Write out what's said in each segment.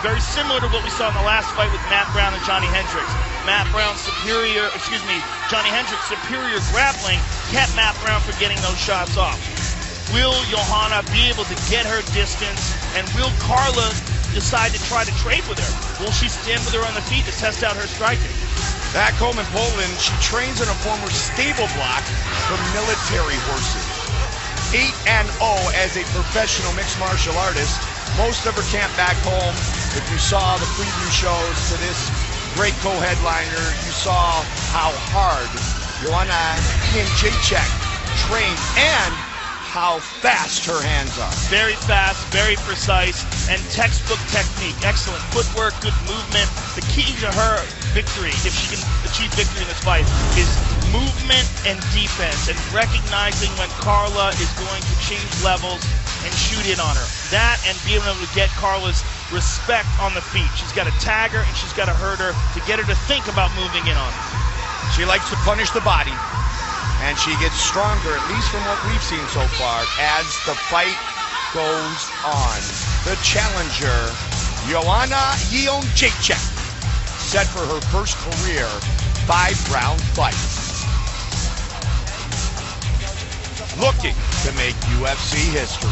very similar to what we saw in the last fight with Matt Brown and Johnny Hendricks. Johnny Hendricks' superior grappling kept Matt Brown from getting those shots off. Will Joanna be able to get her distance, and will Carla decide to try to trade with her? Will she stand with her on the feet to test out her striking? Back home in Poland, she trains in a former stable block for military horses. 8-0 as a professional mixed martial artist. Most of her camp back home, if you saw the preview shows to this great co-headliner, you saw how hard Joanna Jedrzejczyk trained and how fast her hands are. Very fast, very precise, and textbook technique. Excellent footwork, good movement. The key to her victory, if she can achieve victory in this fight, is movement and defense, and recognizing when Carla is going to change levels and shoot in on her. That, and being able to get Carla's respect on the feet. She's got to tag her and she's got to hurt her to get her to think about moving in on her. She likes to punish the body, and she gets stronger, at least from what we've seen so far, as the fight goes on. The challenger, Joanna Jedrzejczyk, set for her first career 5-round fight. Looking to make UFC history.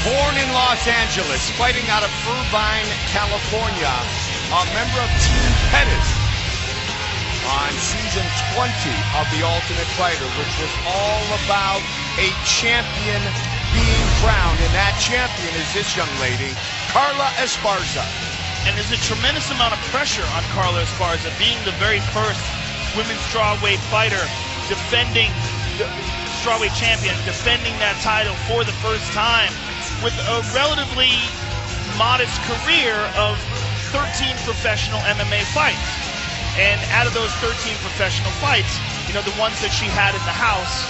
Born in Los Angeles, fighting out of Irvine, California, a member of Team Pettis on season 20 of The Ultimate Fighter, which was all about a champion being crowned, and that champion is this young lady, Carla Esparza. And there's a tremendous amount of pressure on Carla Esparza, being the very first women's strawweight fighter, defending the strawweight champion, defending that title for the first time, with a relatively modest career of 13 professional MMA fights. And out of those 13 professional fights, you know, the ones that she had in the house,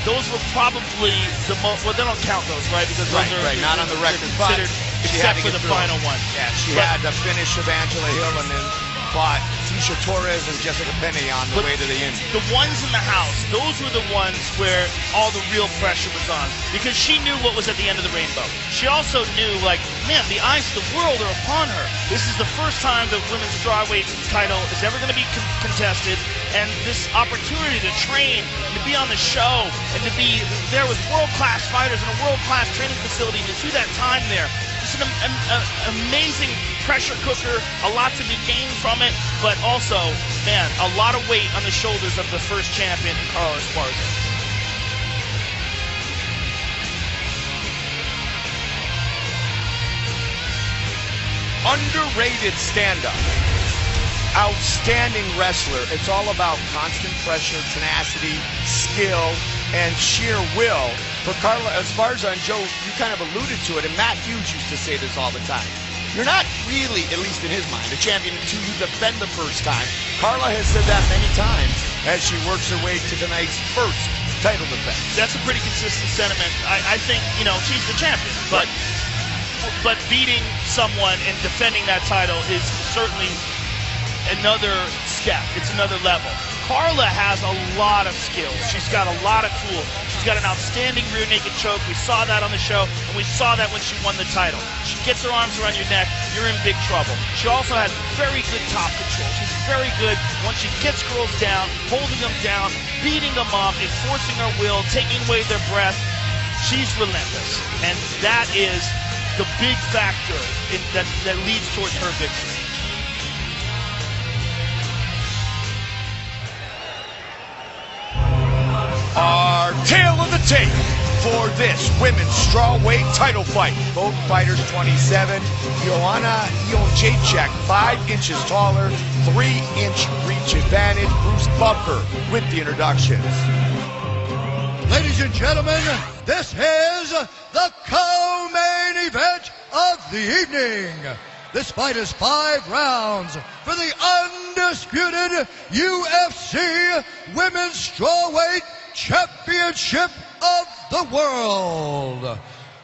those were probably the most, well, they don't count those, right? Because those are not on the record, considered, except for the final one. Yeah, she had the finish of Angela Hill and then fought Tisha Torres and Jessica Penney on the way to the end. The ones in the house, those were the ones where all the real pressure was on, because she knew what was at the end of the rainbow. She also knew, like, man, the eyes of the world are upon her. This is the first time the women's strawweight title is ever going to be contested, and this opportunity to train, to be on the show, and to be there with world-class fighters in a world-class training facility, to do that time there. It's an amazing pressure cooker, a lot to be gained from it, but also, man, a lot of weight on the shoulders of the first champion, Carla Esparza. Underrated stand-up. Outstanding wrestler. It's all about constant pressure, tenacity, skill, and sheer will. For Carla Esparza, and Joe, you kind of alluded to it, and Matt Hughes used to say this all the time. You're not really, at least in his mind, a champion until you defend the first time. Carla has said that many times as she works her way to tonight's first title defense. That's a pretty consistent sentiment. I think, you know, she's the champion, but beating someone and defending that title is certainly another step. It's another level. Carla has a lot of skills. She's got a lot of tools. She's got an outstanding rear naked choke. We saw that on the show, and we saw that when she won the title. She gets her arms around your neck, you're in big trouble. She also has very good top control. She's very good once she gets girls down, holding them down, beating them up, enforcing her will, taking away their breath. She's relentless, and that is the big factor that leads towards her victory. Our tail of the tape for this women's strawweight title fight. Both fighters 27. Joanna Jedrzejczyk, 5 inches taller, 3-inch reach advantage. Bruce Buffer with the introductions. Ladies and gentlemen, this is the co-main event of the evening. This fight is 5 rounds for the undisputed UFC Women's Strawweight Championship of the World.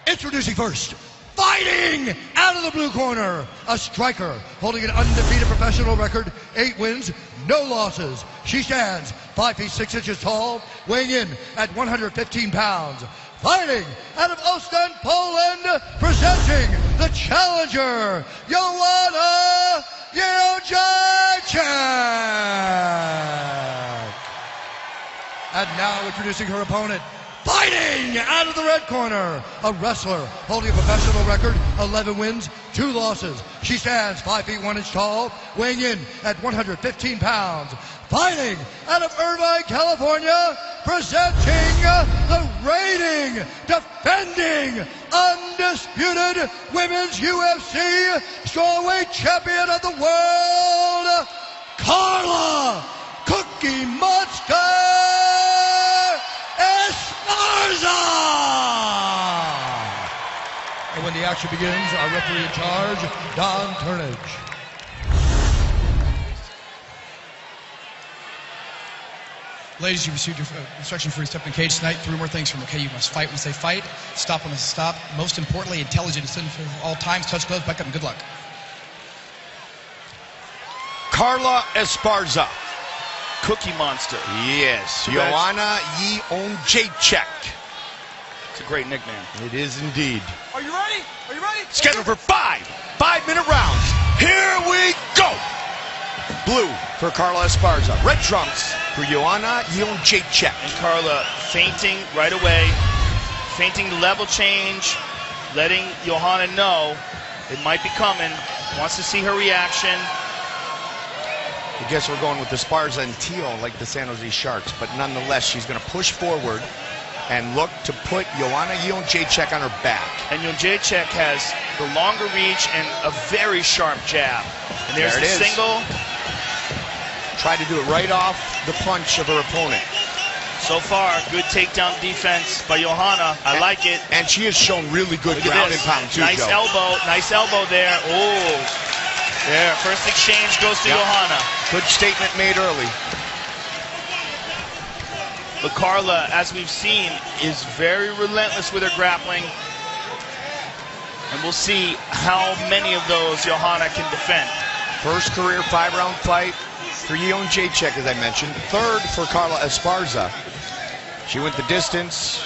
Introducing first, fighting out of the blue corner, a striker holding an undefeated professional record, 8 wins, no losses. She stands 5 feet 6 inches tall, weighing in at 115 pounds. Fighting out of Ostend, Poland, presenting the challenger, Joanna Jedrzejczyk. And now introducing her opponent, fighting out of the red corner, a wrestler holding a professional record, 11 wins, 2 losses. She stands 5 feet 1 inch tall, weighing in at 115 pounds. Fighting out of Irvine, California, presenting the reigning, defending, undisputed Women's UFC Strawweight Champion of the World, Carla Cookie Monster Esparza! And when the action begins, our referee in charge, Don Turnage. Ladies, you received your instruction for step in the cage tonight. 3 more things from okay. You must fight when they say fight. Stop when they stop. Most importantly, intelligent for all times. Touch gloves, back up, and good luck. Carla Esparza. Cookie Monster. Yes, Joanna Jedrzejczyk. It's a great nickname. It is indeed. Are you ready? Are you ready? Scheduled for 5 5-minute rounds. Here we go. Blue for Carla Esparza. Red trunks for Joanna Jedrzejczyk. And Carla feinting right away, feinting the level change, letting Joanna know it might be coming, wants to see her reaction. I guess we're going with Esparza and teal like the San Jose Sharks, but nonetheless, she's going to push forward and look to put Joanna Jedrzejczyk on her back. And Jedrzejczyk has the longer reach and a very sharp jab. And there's the single. Try to do it right off the punch of her opponent. So far, good takedown defense by Joanna. I like it. And she has shown really good ground and pound too, Nice Joe. nice elbow there. Oh, there, first exchange goes to Joanna. Good statement made early. But Carla, as we've seen, is very relentless with her grappling. And we'll see how many of those Joanna can defend. First career 5-round fight for Jedrzejczyk, as I mentioned. 3rd for Carla Esparza. She went the distance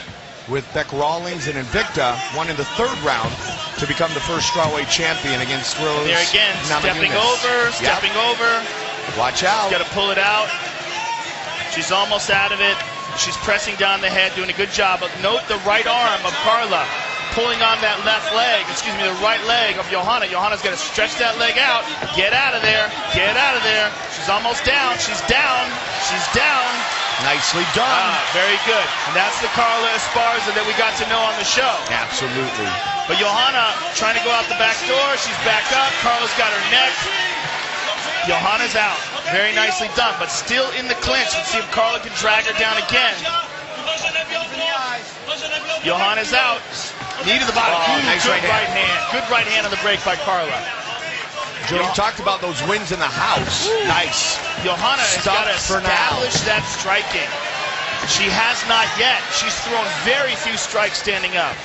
with Beck Rawlings and Invicta, won in the 3rd round to become the first strawweight champion against Thriller's. There again, stepping over. Watch out. Got to pull it out. She's almost out of it. She's pressing down the head, doing a good job. But note the right arm of Carla pulling on that the right leg of Joanna. Joanna's got to stretch that leg out. Get out of there. Get out of there. She's almost down. She's down. She's down. Nicely done. Very good. And that's the Carla Esparza that we got to know on the show. Absolutely. But Joanna trying to go out the back door. She's back up. Carla's got her neck. Joanna's out. Very nicely done, but still in the clinch. Let's see if Carla can drag her down again. Joanna's out. Knee to the bottom. Nice Good right hand. Good right hand on the break by Carla. Joe, you talked about those wins in the house. Nice. Joanna has got to establish that striking. She has not yet. She's thrown very few strikes standing up.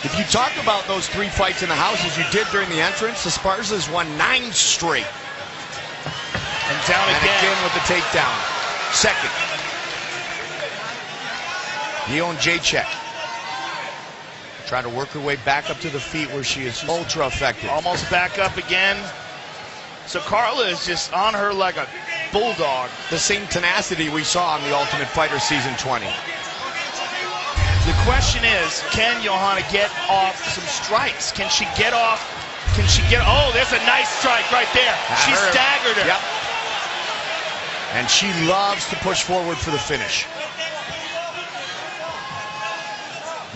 If you talk about those 3 fights in the house as you did during the entrance, Esparza's won 9 straight. And down again. And again with the takedown. 2nd. Jedrzejczyk. Try to work her way back up to the feet where she is ultra effective. Almost back up again. So Carla is just on her like a bulldog. The same tenacity we saw on The Ultimate Fighter Season 20. The question is, can Joanna get off some strikes? Can she get off? Oh, there's a nice strike right there. She staggered her. Yep. And she loves to push forward for the finish.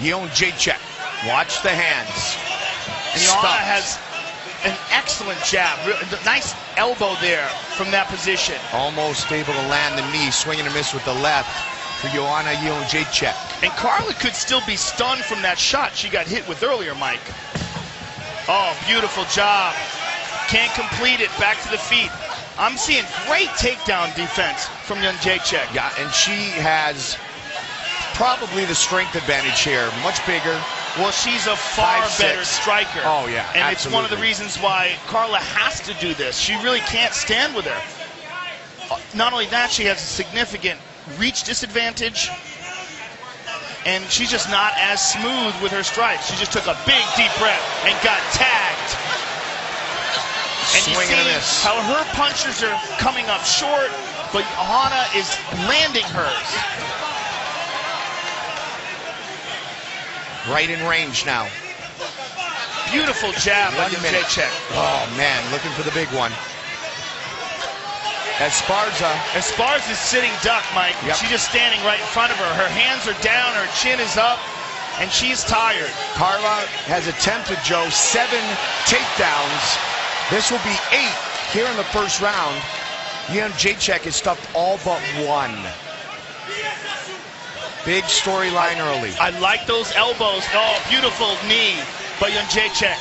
Joanna Jedrzejczyk, watch the hands. Joanna has an excellent jab. Nice elbow there from that position. Almost able to land the knee, swinging and miss with the left for Joanna Jedrzejczyk. And Carla could still be stunned from that shot she got hit with earlier, Mike. Oh, beautiful job. Can't complete it. Back to the feet. I'm seeing great takedown defense from Jedrzejczyk. Yeah, and she has probably the strength advantage here. Much bigger. Well, she's a far better striker. Oh, yeah, and absolutely. It's one of the reasons why Carla has to do this. She really can't stand with her. Not only that, she has a significant reach disadvantage, and she's just not as smooth with her strikes. She just took a big, deep breath and got tagged. And you see how her punches are coming up short, but Joanna is landing hers. Right in range now. Beautiful jab by Jedrzejczyk. Oh, man, looking for the big one. Esparza's sitting duck, Mike. Yep. She's just standing right in front of her. Her hands are down, her chin is up, and she's tired. Carla has attempted, Joe, 7 takedowns. This will be 8 here in the first round. Joanna Jedrzejczyk has stuffed all but 1. Big storyline early. I like those elbows. Oh, beautiful knee by Jedrzejczyk.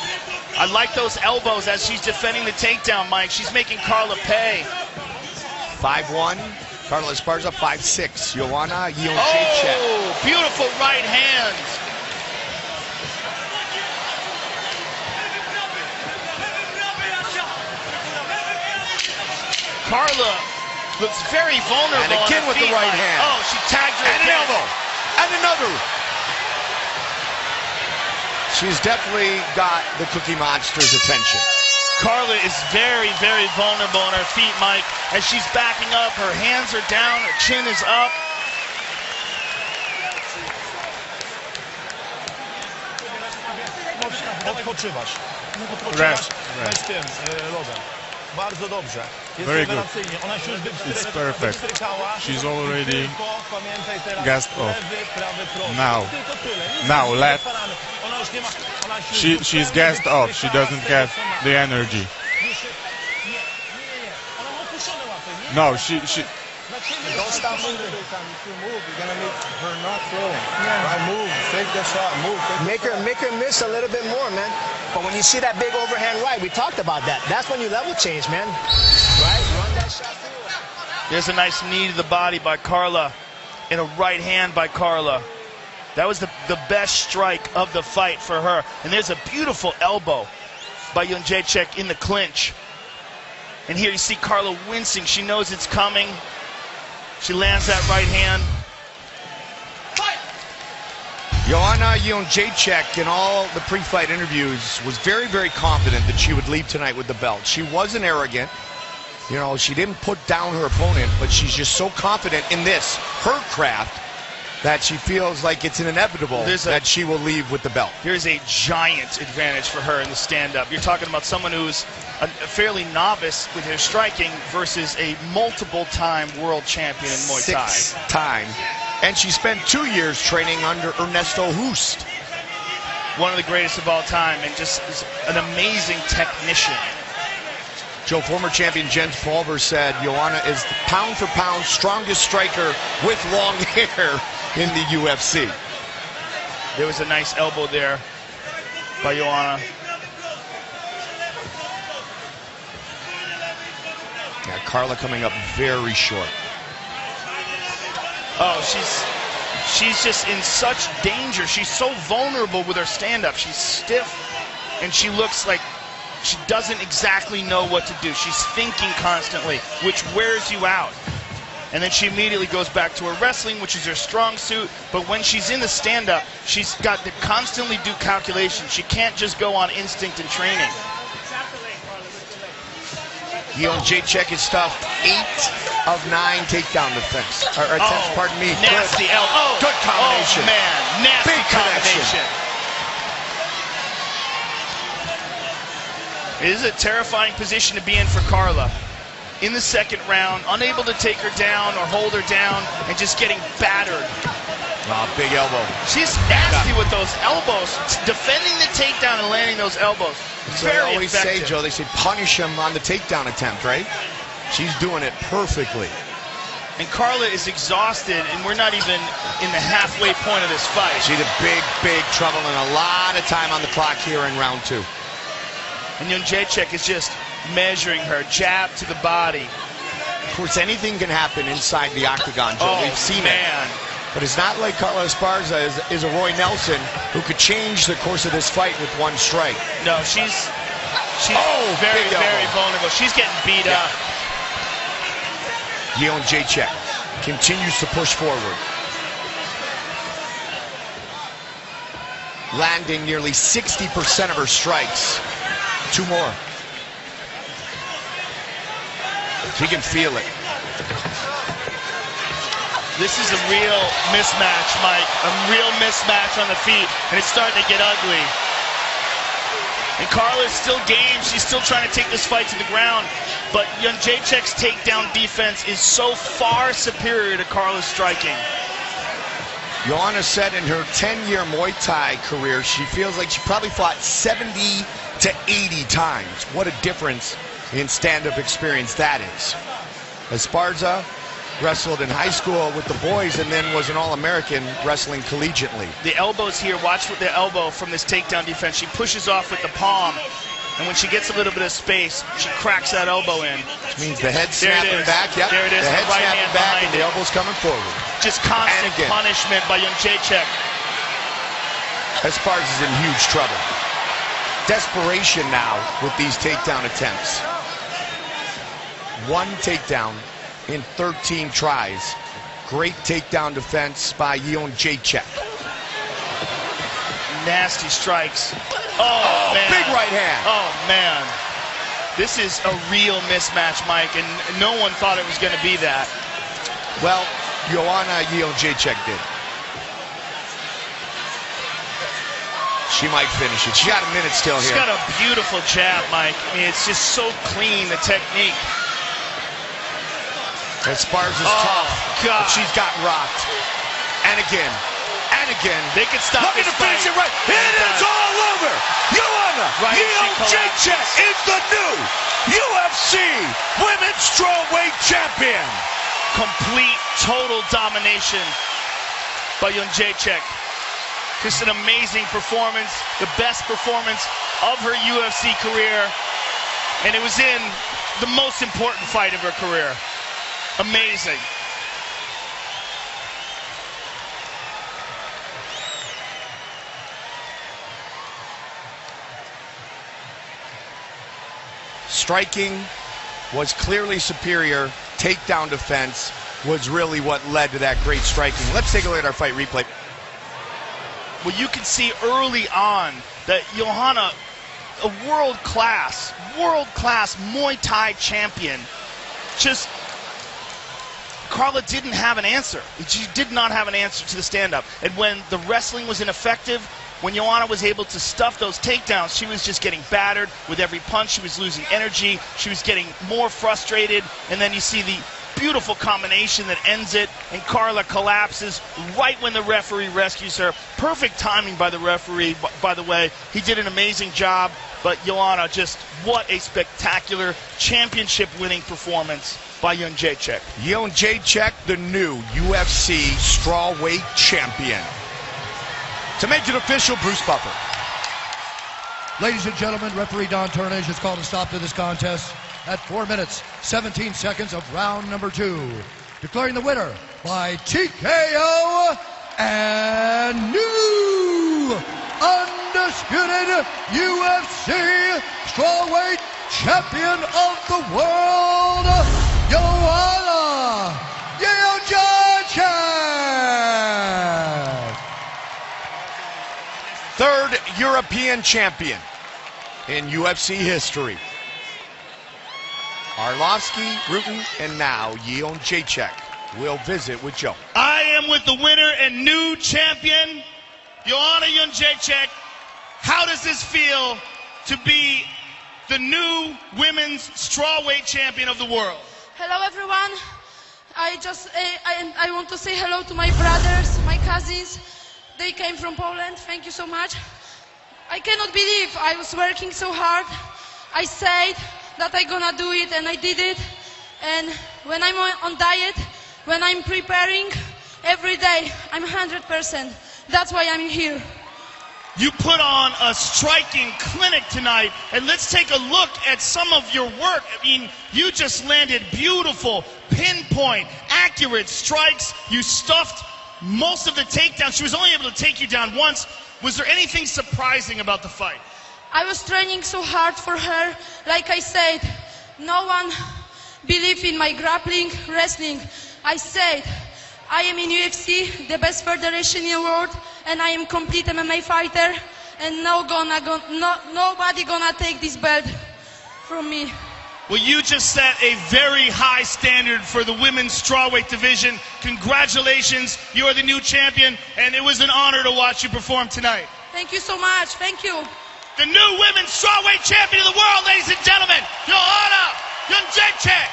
I like those elbows as she's defending the takedown, Mike. She's making Carla pay. 5-1. Carla Esparza, 5-6. Joanna Jedrzejczyk. Oh, beautiful right hands. Carla looks very vulnerable. And again with the right hand. Oh, she tagged her and again. an elbow. And another. She's definitely got the Cookie Monster's attention. Carla is very, very vulnerable on her feet, Mike. As she's backing up, her hands are down, her chin is up. Rest. Very good. It's perfect. She's already gassed off. Now left. She's gassed off. She doesn't have the energy. No, she Don't stop moving. You're gonna make her not throwing. Right, move, take the shot, move. Make her miss a little bit more, man. But when you see that big overhand right, we talked about that. That's when you level change, man. Right? Run that shot through. There's a nice knee to the body by Carla and a right hand by Carla. That was the best strike of the fight for her. And there's a beautiful elbow by Jedrzejczyk in the clinch. And here you see Carla wincing. She knows it's coming. She lands that right hand. Joanna Jedrzejczyk, in all the pre-fight interviews, was very, very confident that she would leave tonight with the belt. She wasn't arrogant. You know, she didn't put down her opponent, but she's just so confident in this, her craft, that she feels like it's inevitable that she will leave with the belt. There's a giant advantage for her in the stand-up. You're talking about someone who's a fairly novice with her striking versus a multiple-time world champion in Muay Thai. 6-time. And she spent 2 years training under Ernesto Hoost. One of the greatest of all time, and just is an amazing technician. Joe, former champion Jens Pulver said Joanna is the pound-for-pound strongest striker with long hair in the UFC. There was a nice elbow there by Joanna. Yeah, Carla coming up very short. Oh, she's just in such danger. She's so vulnerable with her stand-up. She's stiff, and she looks like she doesn't exactly know what to do. She's thinking constantly, which wears you out. And then she immediately goes back to her wrestling, which is her strong suit. But when she's in the stand-up, she's got to constantly do calculations. She can't just go on instinct and training. Jedrzejczyk is tough. 8 of 9 takedown defense. Or attempts, pardon me. Nasty elbow. Good combination. Oh, man. Nasty Big combination. It is a terrifying position to be in for Carla. In the second round, unable to take her down or hold her down, and just getting battered. Oh, big elbow. She's nasty with those elbows. Defending the takedown and landing those elbows. So Very they always effective. say, Joe, they say punish him on the takedown attempt, right? She's doing it perfectly. And Carla is exhausted, and we're not even in the halfway point of this fight. She's in big trouble and a lot of time on the clock here in round 2. And Jedrzejczyk is just measuring her, jab to the body. Of course, anything can happen inside the octagon, Joe. Oh, we've seen man. it. But it's not like Carla Esparza is a Roy Nelson who could change the course of this fight with one strike. No, she's very vulnerable. She's getting beat up. Jedrzejczyk continues to push forward. Landing nearly 60% of her strikes. 2 more. She can feel it. This is a real mismatch, Mike. A real mismatch on the feet, and it's starting to get ugly. And Carla's still game. She's still trying to take this fight to the ground. But Jedrzejczyk's takedown defense is so far superior to Carla's striking. Joanna said in her 10-year Muay Thai career, she feels like she probably fought 70 to 80 times. What a difference in stand-up experience that is. Esparza wrestled in high school with the boys and then was an All-American wrestling collegiately. The elbows here, watch with the elbow from this takedown defense. She pushes off with the palm, and when she gets a little bit of space, she cracks that elbow in. Which means the head's snapping back. Yep. There it is. The head's right snapping hand back and behind the it. elbow's coming forward. Just constant punishment by Jedrzejczyk. Esparza's in huge trouble. Desperation now with these takedown attempts. 1 takedown in 13 tries. Great takedown defense by Jedrzejczyk. Nasty strikes. Oh, man. Big right hand. Oh, man. This is a real mismatch, Mike, and no one thought it was going to be that. Well, Joanna Jedrzejczyk did. She might finish it. She got a minute still here. She's got a beautiful jab, Mike. I mean, it's just so clean, the technique. Esparza's tough, God. but she's gotten rocked. And again. They could stop Looking this to finish fight. it right. It is all over. Joanna Jedrzejczyk is the new UFC Women's Strawweight Champion. Complete, total domination by Jedrzejczyk. Just an amazing performance, the best performance of her UFC career, and it was in the most important fight of her career. Amazing. Striking was clearly superior. Takedown defense was really what led to that great striking. Let's take a look at our fight replay. Well, you can see early on that Joanna, a world-class Muay Thai champion, just Carla didn't have an answer. She did not have an answer to the stand-up. And when the wrestling was ineffective, when Joanna was able to stuff those takedowns, she was just getting battered with every punch. She was losing energy. She was getting more frustrated. And then you see the beautiful combination that ends it, and Carla collapses right when the referee rescues her. Perfect timing by the referee, by the way. He did an amazing job, but Joanna, just what a spectacular championship-winning performance by Jedrzejczyk. Jedrzejczyk, the new UFC strawweight champion. To make it official, Bruce Buffer. Ladies and gentlemen, referee Don Turnage has called a stop to this contest at 4 minutes, 17 seconds of round number 2. Declaring the winner by TKO and new undisputed UFC strawweight champion of the world, Joanna Jedrzejczyk. Third European champion in UFC history. Arlovsky, Rutten, and now Joanna Jedrzejczyk will visit with Joe. I am with the winner and new champion, Joanna Jedrzejczyk. How does this feel to be the new women's strawweight champion of the world? Hello, everyone. I want to say hello to my brothers, my cousins. They came from Poland. Thank you so much. I cannot believe I was working so hard. I said that I'm gonna do it, and I did it. And when I'm on diet, when I'm preparing every day, I'm 100%. That's why I'm here. You put on a striking clinic tonight, and let's take a look at some of your work. I mean, you just landed beautiful, pinpoint, accurate strikes. You stuffed most of the takedowns. She was only able to take you down once. Was there anything surprising about the fight? I was training so hard for her. Like I said, no one believed in my grappling, wrestling. I said, I am in UFC, the best federation in the world, and I am complete MMA fighter, and nobody gonna take this belt from me. Well, you just set a very high standard for the women's strawweight division. Congratulations, you are the new champion, and it was an honor to watch you perform tonight. Thank you so much, thank you. The new women's strawweight champion of the world, ladies and gentlemen, Joanna Jedrzejczyk.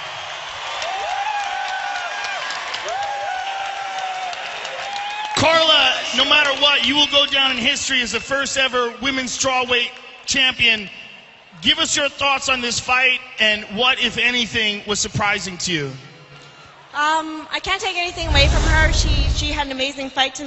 Carla, no matter what, you will go down in history as the first ever women's strawweight champion. Give us your thoughts on this fight and what, if anything, was surprising to you. I can't take anything away from her. She had an amazing fight tonight.